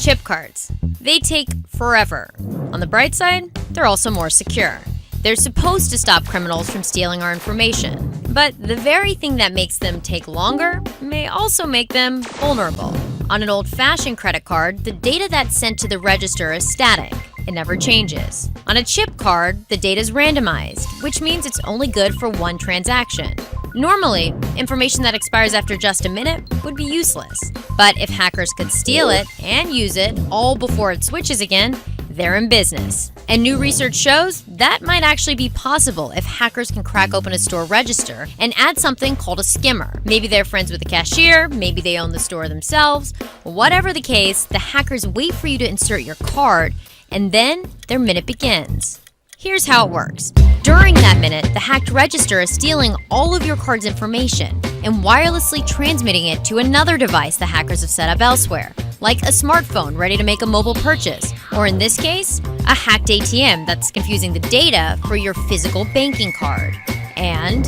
Chip cards. They take forever. On the bright side, they're also more secure. They're supposed to stop criminals from stealing our information. But the very thing that makes them take longer may also make them vulnerable. On an old-fashioned credit card, the data that's sent to the register is static. It never changes. On a chip card, the data is randomized, which means it's only good for one transaction. Normally, information that expires after just a minute would be useless. But if hackers could steal it and use it all before it switches again, they're in business. And new research shows that might actually be possible if hackers can crack open a store register and add something called a skimmer. Maybe they're friends with the cashier, maybe they own the store themselves. Whatever the case, the hackers wait for you to insert your card, and then their minute begins. Here's how it works. During that minute, the hacked register is stealing all of your card's information and wirelessly transmitting it to another device the hackers have set up elsewhere, like a smartphone ready to make a mobile purchase, or in this case, a hacked ATM that's confusing the data for your physical banking card. And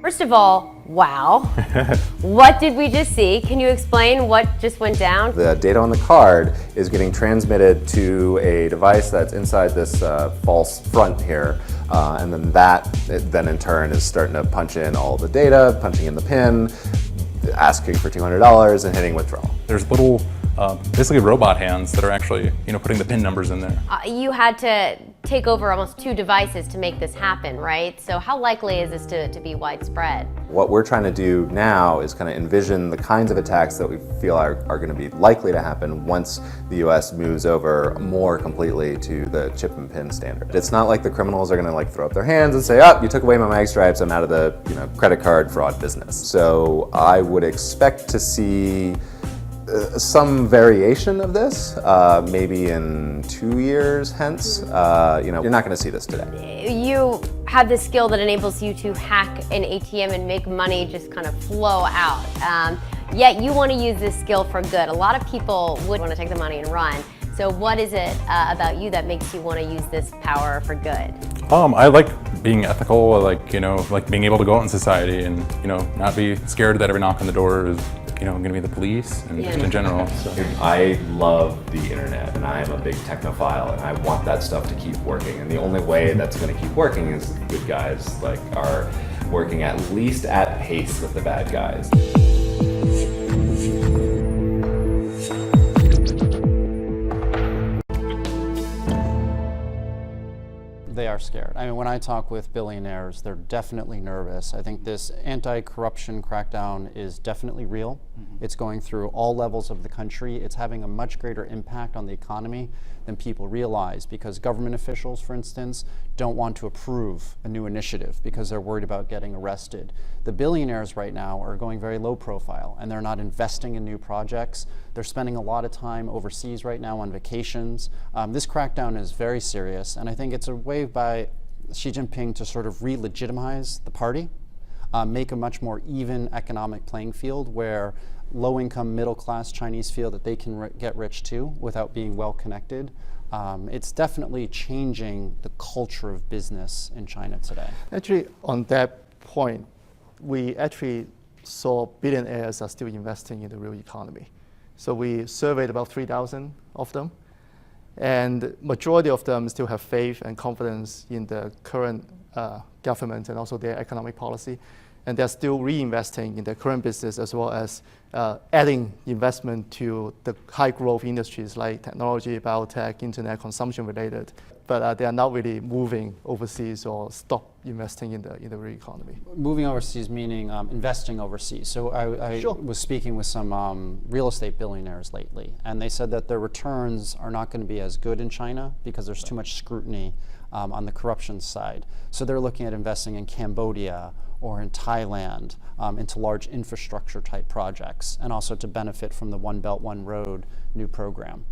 first of all, wow. What did we just see? Can you explain what just went down? The data on the card is getting transmitted to a device that's inside this false front here. And then then in turn is starting to punch in all the data, punching in the PIN, asking for $200 and hitting withdrawal. There's little, basically robot hands that are actually, putting the PIN numbers in there. You had to take over almost 2 devices to make this happen, right? So how likely is this to be widespread? What we're trying to do now is kind of envision the kinds of attacks that we feel are going to be likely to happen once the US moves over more completely to the chip and PIN standard. It's not like the criminals are going to throw up their hands and say, oh, you took away my mag stripes, I'm out of the credit card fraud business. So I would expect to see some variation of this, maybe in 2 years hence. You're not going to see this today. You have this skill that enables you to hack an ATM and make money just kind of flow out. Yet you want to use this skill for good. A lot of people would want to take the money and run. So what is it about you that makes you want to use this power for good? I like being ethical, like being able to go out in society and, not be scared that every knock on the door is going to be the police and just in general. So. I love the internet and I am a big technophile and I want that stuff to keep working. And the only way that's going to keep working is good guys are working at least at pace with the bad guys. They are scared. I mean, when I talk with billionaires, they're definitely nervous. I think this anti-corruption crackdown is definitely real. It's going through all levels of the country. It's having a much greater impact on the economy than people realize because government officials, for instance, don't want to approve a new initiative because they're worried about getting arrested. The billionaires right now are going very low profile and they're not investing in new projects. They're spending a lot of time overseas right now on vacations. This crackdown is very serious, and I think it's a way by Xi Jinping to sort of re-legitimize the party, make a much more even economic playing field where low-income, middle-class Chinese feel that they can get rich too without being well-connected. It's definitely changing the culture of business in China today. Actually, on that point, we actually saw billionaires are still investing in the real economy. So we surveyed about 3,000 of them, and majority of them still have faith and confidence in the current government and also their economic policy. And they're still reinvesting in their current business as well as adding investment to the high growth industries like technology, biotech, internet, consumption related. But they are not really moving overseas or stop investing in the real economy. Moving overseas meaning investing overseas. So I Sure. was speaking with some real estate billionaires lately, and they said that their returns are not going to be as good in China because there's too much scrutiny on the corruption side. So they're looking at investing in Cambodia or in Thailand into large infrastructure type projects, and also to benefit from the One Belt, One Road new program.